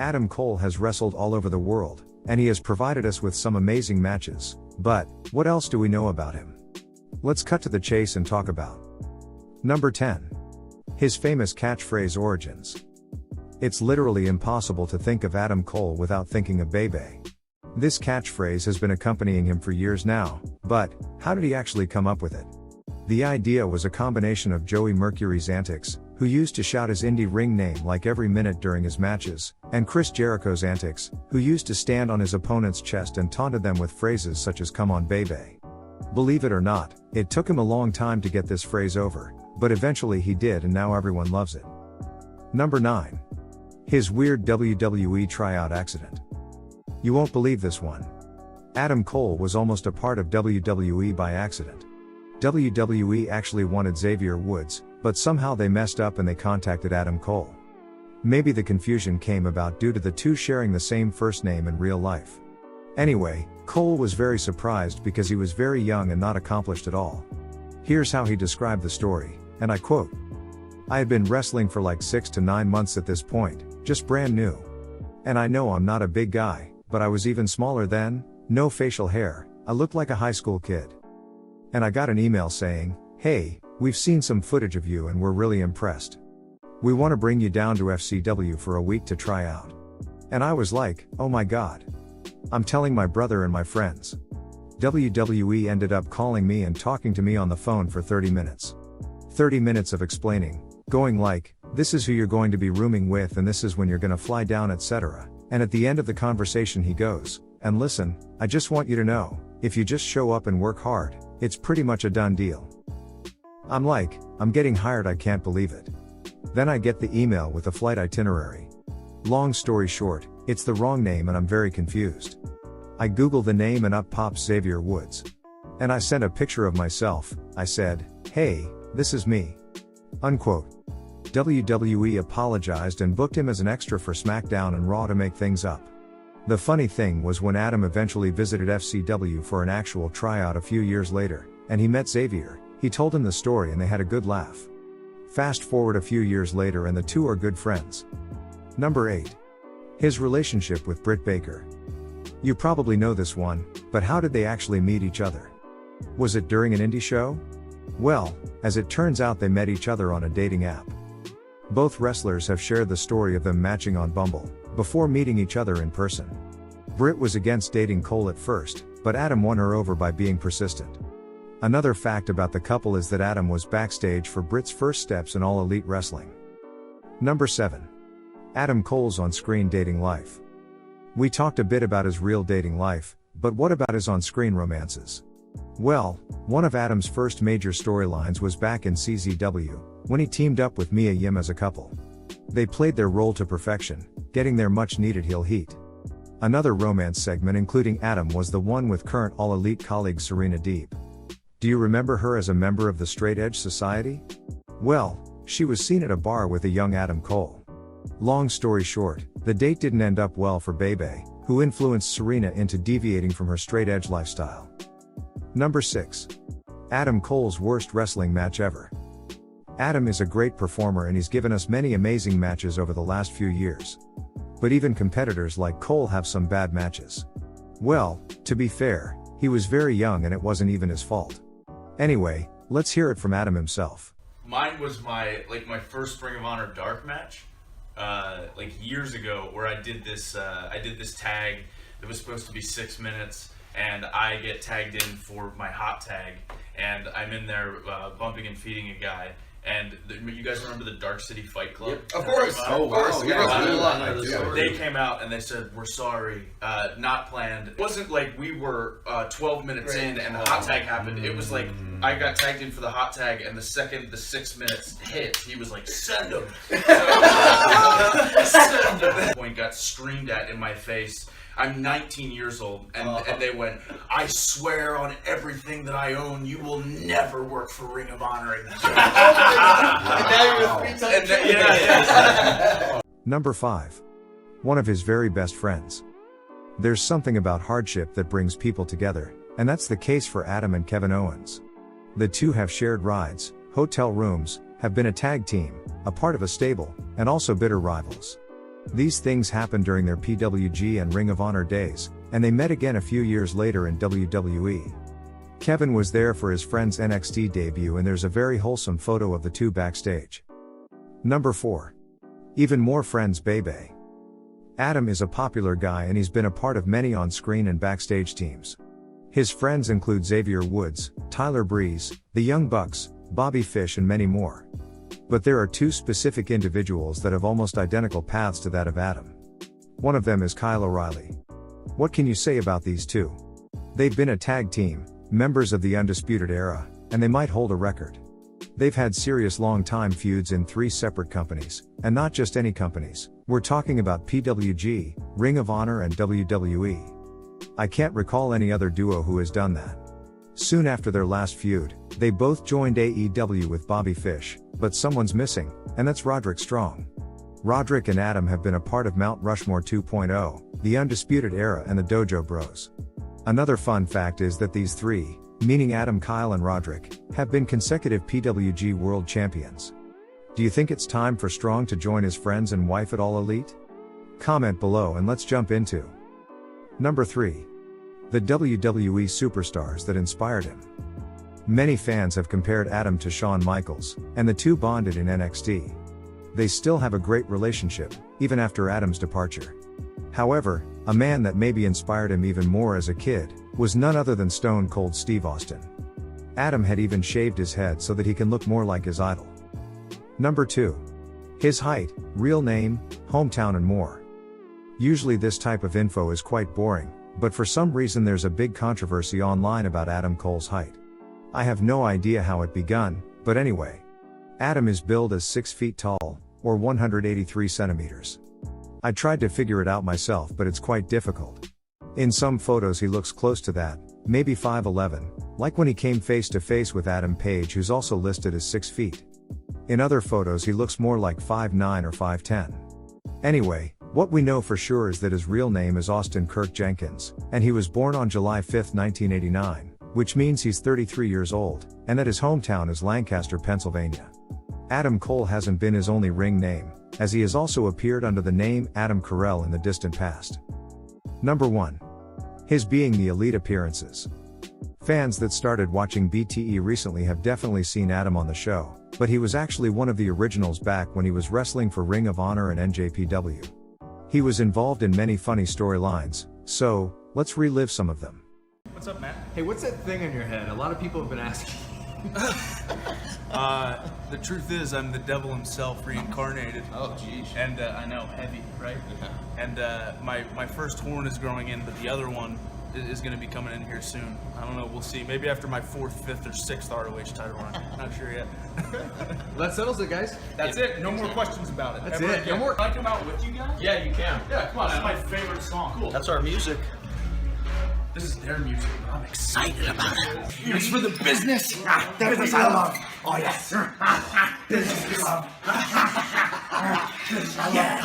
Adam Cole has wrestled all over the world, and he has provided us with some amazing matches, but what else do we know about him? Let's cut to the chase and talk about Number 10. His famous catchphrase origins. It's literally impossible to think of Adam Cole without thinking of baybay. This catchphrase has been accompanying him for years now, but how did he actually come up with it? The idea was a combination of Joey Mercury's antics, who used to shout his indie ring name like every minute during his matches, and Chris Jericho's antics, who used to stand on his opponent's chest and taunted them with phrases such as "Come on baby." Believe it or not, it took him a long time to get this phrase over, but eventually he did, and now everyone loves it. Number 9. His weird WWE tryout accident. You won't believe this one. Adam Cole was almost a part of WWE by accident. WWE actually wanted Xavier Woods, but somehow they messed up and they contacted Adam Cole. Maybe the confusion came about due to the two sharing the same first name in real life. Anyway, Cole was very surprised because he was very young and not accomplished at all. Here's how he described the story, and I quote, "I had been wrestling for like 6 to 9 months at this point, just brand new. And I know I'm not a big guy, but I was even smaller then, no facial hair, I looked like a high school kid. And I got an email saying, 'Hey, we've seen some footage of you and we're really impressed. We want to bring you down to FCW for a week to try out.' And I was like, oh my god. I'm telling my brother and my friends. WWE ended up calling me and talking to me on the phone for 30 minutes. 30 minutes of explaining, going like, this is who you're going to be rooming with and this is when you're gonna fly down, etc. And at the end of the conversation he goes, and listen, I just want you to know, if you just show up and work hard, it's pretty much a done deal." I'm like, I'm getting hired, I can't believe it. Then I get the email with the flight itinerary. Long story short, it's the wrong name and I'm very confused. I Google the name and up pops Xavier Woods. And I sent a picture of myself, I said, "Hey, this is me." Unquote. WWE apologized and booked him as an extra for SmackDown and Raw to make things up. The funny thing was when Adam eventually visited FCW for an actual tryout a few years later, and he met Xavier, he told him the story and they had a good laugh. Fast forward a few years later and the two are good friends. Number 8. His relationship with Britt Baker. You probably know this one, but how did they actually meet each other? Was it during an indie show? Well, as it turns out they met each other on a dating app. Both wrestlers have shared the story of them matching on Bumble, before meeting each other in person. Britt was against dating Cole at first, but Adam won her over by being persistent. Another fact about the couple is that Adam was backstage for Britt's first steps in All Elite Wrestling. Number 7. Adam Cole's on-screen dating life. We talked a bit about his real dating life, but what about his on-screen romances? Well, one of Adam's first major storylines was back in CZW, when he teamed up with Mia Yim as a couple. They played their role to perfection, getting their much-needed heel heat. Another romance segment including Adam was the one with current All Elite colleague Serena Deeb. Do you remember her as a member of the Straight Edge Society? Well, she was seen at a bar with a young Adam Cole. Long story short, the date didn't end up well for Bebe, who influenced Serena into deviating from her straight edge lifestyle. Number 6. Adam Cole's worst wrestling match ever. Adam is a great performer and he's given us many amazing matches over the last few years. But even competitors like Cole have some bad matches. Well, to be fair, he was very young and it wasn't even his fault. Anyway, let's hear it from Adam himself. Mine was my first Ring of Honor dark match, years ago, where I did this tag that was supposed to be 6 minutes, and I get tagged in for my hot tag, and I'm in there bumping and feeding a guy. And you guys remember the Dark City Fight Club? Yep. Of course. Oh, wow. They came out and they said, "We're sorry, not planned." It wasn't like we were 12 minutes in and the hot tag happened. It was like I got tagged in for the hot tag, and the second the 6 minutes hit, he was like, "Send him!" Send him. Point got screamed at in my face. I'm 19 years old, and they went, "I swear on everything that I own, you will never work for Ring of Honor again." And now you're a 3-time champion. Number 5. One of his very best friends. There's something about hardship that brings people together, and that's the case for Adam and Kevin Owens. The two have shared rides, hotel rooms, have been a tag team, a part of a stable, and also bitter rivals. These things happened during their PWG and Ring of Honor days, and they met again a few years later in WWE. Kevin was there for his friend's NXT debut, and there's a very wholesome photo of the two backstage. Number 4. Even more friends, Bebe. Adam is a popular guy, and he's been a part of many on-screen and backstage teams. His friends include Xavier Woods, Tyler Breeze, the Young Bucks, Bobby Fish, and many more. But there are two specific individuals that have almost identical paths to that of Adam. One of them is Kyle O'Reilly. What can you say about these two? They've been a tag team, members of the Undisputed Era, and they might hold a record. They've had serious long-time feuds in 3 separate companies, and not just any companies. We're talking about PWG, Ring of Honor, and WWE. I can't recall any other duo who has done that. Soon after their last feud, they both joined AEW with Bobby Fish, but someone's missing, and that's Roderick Strong. Roderick and Adam have been a part of Mount Rushmore 2.0, the Undisputed Era, and the Dojo Bros. Another fun fact is that these 3, meaning Adam, Kyle, and Roderick, have been consecutive PWG World Champions. Do you think it's time for Strong to join his friends and wife at All Elite? Comment below and let's jump into Number 3. The WWE superstars that inspired him. Many fans have compared Adam to Shawn Michaels, and the two bonded in NXT. They still have a great relationship, even after Adam's departure. However, a man that maybe inspired him even more as a kid, was none other than Stone Cold Steve Austin. Adam had even shaved his head so that he can look more like his idol. Number 2. His height, real name, hometown, and more. Usually this type of info is quite boring, but for some reason there's a big controversy online about Adam Cole's height. I have no idea how it begun, but anyway. Adam is billed as 6 feet tall, or 183 centimeters. I tried to figure it out myself, but it's quite difficult. In some photos he looks close to that, maybe 5'11", like when he came face to face with Adam Page, who's also listed as 6 feet. In other photos he looks more like 5'9" or 5'10". Anyway, what we know for sure is that his real name is Austin Kirk Jenkins, and he was born on July 5, 1989, which means he's 33 years old, and that his hometown is Lancaster, Pennsylvania. Adam Cole hasn't been his only ring name, as he has also appeared under the name Adam Carell in the distant past. Number 1. His being the elite appearances. Fans that started watching BTE recently have definitely seen Adam on the show, but he was actually one of the originals back when he was wrestling for Ring of Honor and NJPW. He was involved in many funny storylines, so let's relive some of them. What's up, Matt? Hey, what's that thing on your head? A lot of people have been asking. The truth is, I'm the devil himself reincarnated. Oh, geez. And I know, heavy, right? Yeah. And my first horn is growing in, but the other one is going to be coming in here soon. I don't know, we'll see. Maybe after my 4th, 5th, or 6th ROH title run. Not sure yet. Well, that settles it, guys. That's it. No more questions about it. That's Ever it. again. No more. Can I come out with you guys? Yeah, you can. Yeah, come on. This is my favorite song. Cool. That's our music. This is their music, but I'm excited about it. It's for the business. The business I love. Oh, yes. Business I love. Yeah.